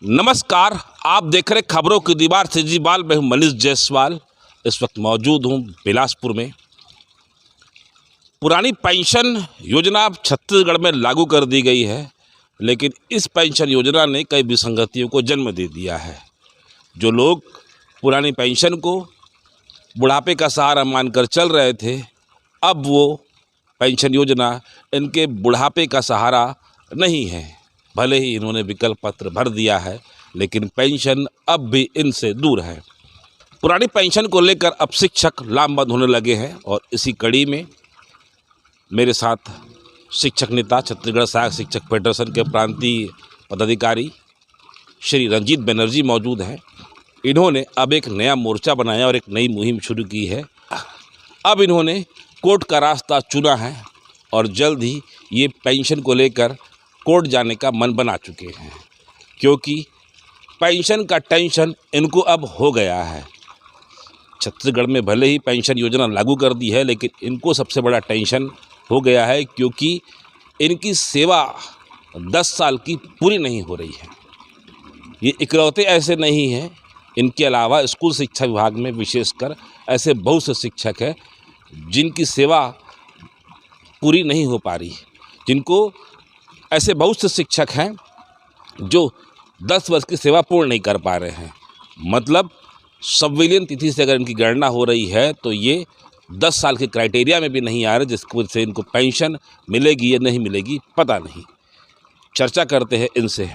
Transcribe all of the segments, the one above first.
नमस्कार, आप देख रहे खबरों की दीवार से जीवाल। मैं हूं मनीष जायसवाल। इस वक्त मौजूद हूं बिलासपुर में। पुरानी पेंशन योजना अब छत्तीसगढ़ में लागू कर दी गई है, लेकिन इस पेंशन योजना ने कई विसंगतियों को जन्म दे दिया है। जो लोग पुरानी पेंशन को बुढ़ापे का सहारा मानकर चल रहे थे, अब वो पेंशन योजना इनके बुढ़ापे का सहारा नहीं है। भले ही इन्होंने विकल्प पत्र भर दिया है, लेकिन पेंशन अब भी इनसे दूर है। पुरानी पेंशन को लेकर अब शिक्षक लामबंद होने लगे हैं और इसी कड़ी में मेरे साथ शिक्षक नेता, छत्तीसगढ़ सहायक शिक्षक फेडरेशन के प्रांतीय पदाधिकारी श्री रंजीत बनर्जी मौजूद हैं। इन्होंने अब एक नया मोर्चा बनाया और एक नई मुहिम शुरू की है। अब इन्होंने कोर्ट का रास्ता चुना है और जल्द ही ये पेंशन को लेकर कोर्ट जाने का मन बना चुके हैं, क्योंकि पेंशन का टेंशन इनको अब हो गया है। छत्तीसगढ़ में भले ही पेंशन योजना लागू कर दी है, लेकिन इनको सबसे बड़ा टेंशन हो गया है, क्योंकि इनकी सेवा 10 साल की पूरी नहीं हो रही है। ये इकलौते ऐसे नहीं हैं, इनके अलावा स्कूल शिक्षा विभाग में विशेषकर ऐसे बहुत से शिक्षक हैं जिनकी सेवा पूरी नहीं हो पा रही। ऐसे बहुत से शिक्षक हैं जो 10 वर्ष की सेवा पूर्ण नहीं कर पा रहे हैं। मतलब संविलियन तिथि से अगर इनकी गणना हो रही है तो ये 10 साल के क्राइटेरिया में भी नहीं आ रहे, जिसकी वजह से इनको पेंशन मिलेगी या नहीं मिलेगी पता नहीं। चर्चा करते हैं इनसे।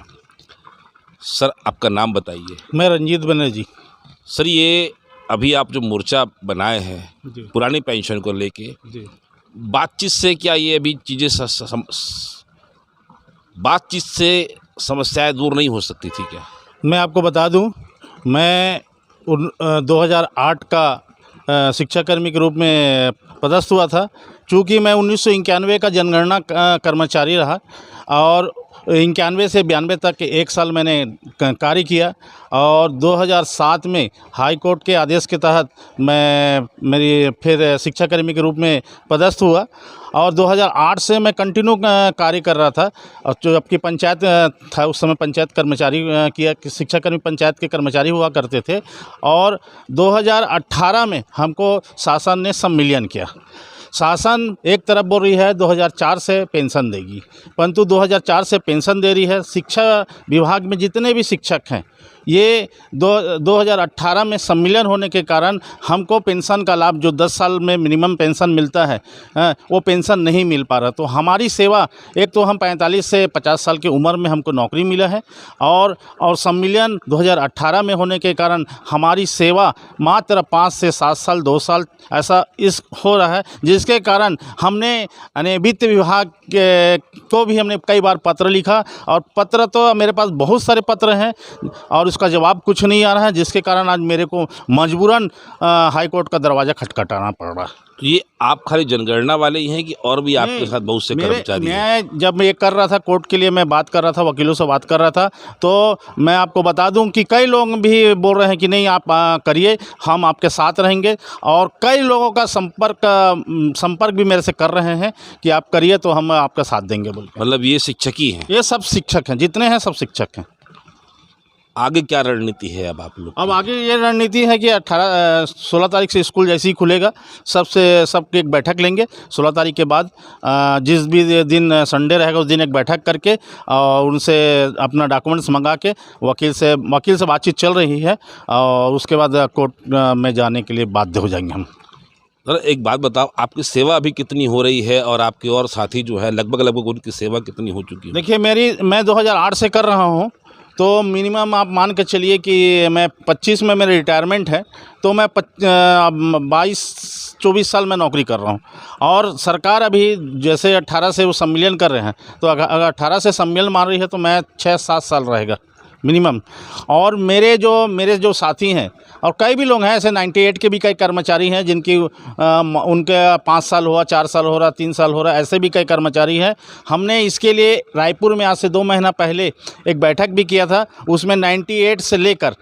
सर, आपका नाम बताइए। मैं रंजीत बनर्जी। सर, ये अभी आप जो मोर्चा बनाए हैं पुरानी पेंशन को लेके, बातचीत से क्या ये अभी चीज़ें बातचीत से समस्याएं दूर नहीं हो सकती थी क्या? मैं आपको बता दूं, मैं 2008 का शिक्षाकर्मी के रूप में पदस्थ हुआ था। चूँकि मैं 1991 का जनगणना कर्मचारी रहा और 91 से 92 तक 1 साल मैंने कार्य किया और 2007 में हाई कोर्ट के आदेश के तहत मेरी फिर शिक्षाकर्मी के रूप में पदस्थ हुआ और 2008 से मैं कंटिन्यू कार्य कर रहा था। और जो आपकी पंचायत था, उस समय पंचायत कर्मचारी किया, शिक्षाकर्मी पंचायत के कर्मचारी हुआ करते थे। और 2018 में हमको शासन ने संविलियन किया। शासन एक तरफ बोल रही है 2004 से पेंशन देगी, परंतु 2004 से पेंशन दे रही है। शिक्षा विभाग में जितने भी शिक्षक हैं, ये 2018 में सम्मिलन होने के कारण हमको पेंशन का लाभ, जो 10 साल में मिनिमम पेंशन मिलता है, वो पेंशन नहीं मिल पा रहा। तो हमारी सेवा, एक तो हम 45 से 50 साल की उम्र में हमको नौकरी मिला है और सम्मिलन 2018 में होने के कारण हमारी सेवा मात्र 5 से 7 साल, 2 साल ऐसा हो रहा है, जिसके कारण हमने वित्त विभाग को भी हमने कई बार पत्र लिखा और पत्र तो मेरे पास बहुत सारे पत्र हैं और उसका जवाब कुछ नहीं आ रहा है, जिसके कारण आज मेरे को मजबूरन हाई कोर्ट का दरवाज़ा खटखटाना पड़ रहा है। तो ये आप खाली जनगणना वाले ही हैं कि और भी आपके साथ बहुत से कर्मचारी हैं? मैं जब ये कर रहा था, कोर्ट के लिए मैं बात कर रहा था, वकीलों से बात कर रहा था, तो मैं आपको बता दूं कि कई लोग भी बोल रहे हैं कि नहीं आप करिए, हम आपके साथ रहेंगे। और कई लोगों का संपर्क भी मेरे से कर रहे हैं कि आप करिए तो हम आपका साथ देंगे बोल। मतलब ये शिक्षक ही हैं? ये सब शिक्षक हैं, जितने हैं सब शिक्षक हैं। आगे क्या रणनीति है अब आप लोग? अब आगे ये रणनीति है कि 16 तारीख से स्कूल जैसे ही खुलेगा, सबकी एक बैठक लेंगे। 16 तारीख के बाद जिस भी दिन संडे रहेगा उस दिन एक बैठक करके और उनसे अपना डॉक्यूमेंट्स मंगा के वकील से बातचीत चल रही है और उसके बाद कोर्ट में जाने के लिए बाध्य हो जाएंगे हम। सर, एक बात बताओ, आपकी सेवा अभी कितनी हो रही है और आपके और साथी जो है लगभग उनकी सेवा कितनी हो चुकी है? देखिए, मैं 2008 से कर रहा हूँ, तो मिनिमम आप मान के चलिए कि मैं 25 में मेरी रिटायरमेंट है, तो मैं 22-24 साल में नौकरी कर रहा हूँ। और सरकार अभी जैसे 18 से वो सम्मिलन कर रहे हैं, तो अगर 18 से सम्मिलन मान रही है तो मैं 6-7 साल रहेगा मिनिमम। और मेरे जो साथी हैं और कई भी लोग हैं, ऐसे 98 के भी कई कर्मचारी हैं जिनकी उनके 5 साल हुआ, 4 साल हो रहा, 3 साल हो रहा, ऐसे भी कई कर्मचारी हैं। हमने इसके लिए रायपुर में आज से 2 महीना पहले एक बैठक भी किया था। उसमें 98 से लेकर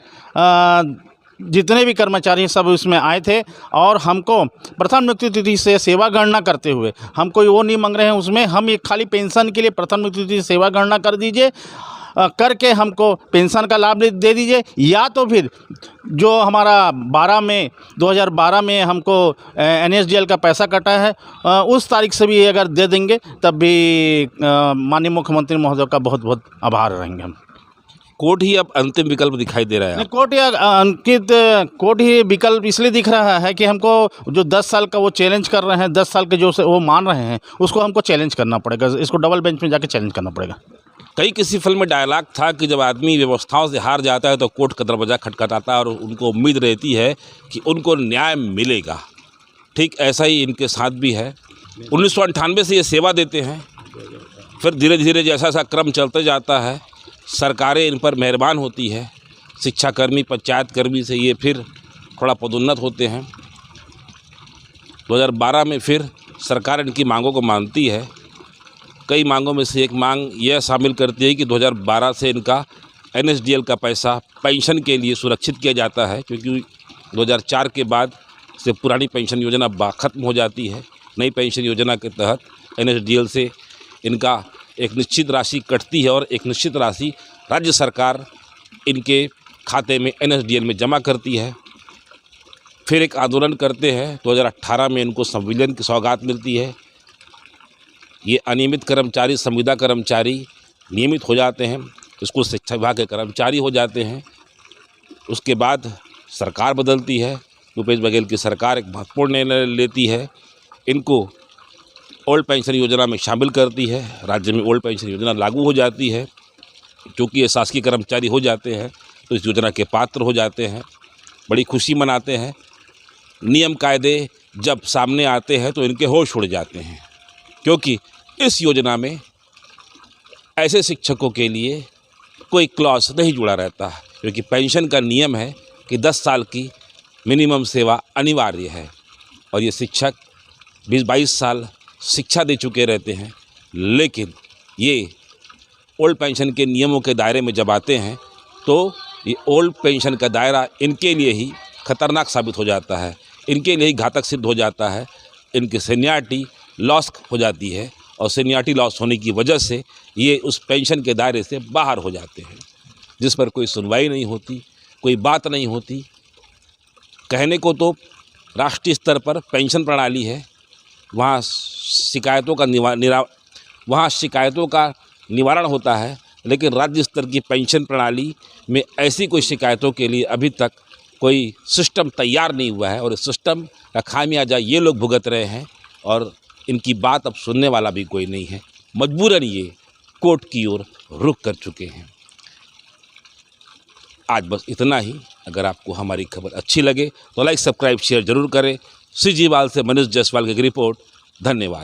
जितने भी कर्मचारी सब उसमें आए थे और हमको प्रथम नियुक्ति तिथि से सेवा गणना करते हुए, हम कोई वो नहीं मांग रहे हैं उसमें, हम ये खाली पेंशन के लिए प्रथम नियुक्ति तिथि सेवा गणना कर दीजिए। करके हमको पेंशन का लाभ दे दीजिए, या तो फिर जो हमारा 2012 में हमको NSDL का पैसा कटा है उस तारीख से भी अगर दे देंगे तब भी माननीय मुख्यमंत्री महोदय का बहुत बहुत आभार रहेंगे हम। कोर्ट ही अब अंतिम विकल्प दिखाई दे रहा है। नहीं, कोर्ट ही विकल्प इसलिए दिख रहा है कि हमको जो 10 साल का वो चैलेंज कर रहे हैं, 10 साल के जो वो मान रहे हैं उसको हमको चैलेंज करना पड़ेगा, इसको डबल बेंच में जाके चैलेंज करना पड़ेगा। कई किसी फिल्म में डायलॉग था कि जब आदमी व्यवस्थाओं से हार जाता है तो कोर्ट का दरवाज़ा खटखटाता है और उनको उम्मीद रहती है कि उनको न्याय मिलेगा। ठीक ऐसा ही इनके साथ भी है। 1998 से ये सेवा देते हैं, फिर धीरे धीरे जैसा जैसा क्रम चलते जाता है सरकारें इन पर मेहरबान होती है। शिक्षाकर्मी, पंचायत कर्मी से ये फिर थोड़ा पदोन्नत होते हैं। 2012 में फिर सरकार इनकी मांगों को मानती है। कई मांगों में से एक मांग यह शामिल करती है कि 2012 से इनका NSDL का पैसा पेंशन के लिए सुरक्षित किया जाता है, क्योंकि 2004 के बाद से पुरानी पेंशन योजना ख़त्म हो जाती है। नई पेंशन योजना के तहत NSDL से इनका एक निश्चित राशि कटती है और एक निश्चित राशि राज्य सरकार इनके खाते में NSDL में जमा करती है। फिर एक आंदोलन करते हैं। 2018 में इनको संविलियन की सौगात मिलती है। ये अनियमित कर्मचारी, संविदा कर्मचारी नियमित हो जाते हैं, स्कूल शिक्षा विभाग के कर्मचारी हो जाते हैं। उसके बाद सरकार बदलती है। भूपेश बघेल की सरकार एक महत्वपूर्ण निर्णय लेती है, इनको ओल्ड पेंशन योजना में शामिल करती है। राज्य में ओल्ड पेंशन योजना लागू हो जाती है। क्योंकि ये शासकीय कर्मचारी हो जाते हैं तो इस योजना के पात्र हो जाते हैं, बड़ी खुशी मनाते हैं। नियम कायदे जब सामने आते हैं तो इनके होश उड़ जाते हैं, क्योंकि इस योजना में ऐसे शिक्षकों के लिए कोई क्लॉज नहीं जुड़ा रहता, क्योंकि पेंशन का नियम है कि 10 साल की मिनिमम सेवा अनिवार्य है और ये शिक्षक 20-22 साल शिक्षा दे चुके रहते हैं। लेकिन ये ओल्ड पेंशन के नियमों के दायरे में जब आते हैं तो ये ओल्ड पेंशन का दायरा इनके लिए ही खतरनाक साबित हो जाता है, इनके लिए ही घातक सिद्ध हो जाता है। इनकी सीनियरिटी लॉस हो जाती है और सीनियरिटी लॉस होने की वजह से ये उस पेंशन के दायरे से बाहर हो जाते हैं, जिस पर कोई सुनवाई नहीं होती, कोई बात नहीं होती। कहने को तो राष्ट्रीय स्तर पर पेंशन प्रणाली है, वहाँ शिकायतों का निवारण होता है, लेकिन राज्य स्तर की पेंशन प्रणाली में ऐसी कोई शिकायतों के लिए अभी तक कोई सिस्टम तैयार नहीं हुआ है और इस सिस्टम का खामियाजा ये लोग भुगत रहे हैं और इनकी बात अब सुनने वाला भी कोई नहीं है। मजबूरन ये कोर्ट की ओर रुख कर चुके हैं। आज बस इतना ही। अगर आपको हमारी खबर अच्छी लगे तो लाइक, सब्सक्राइब, शेयर जरूर करें। श्रीजीवाल से मनीष जायसवाल की रिपोर्ट। धन्यवाद।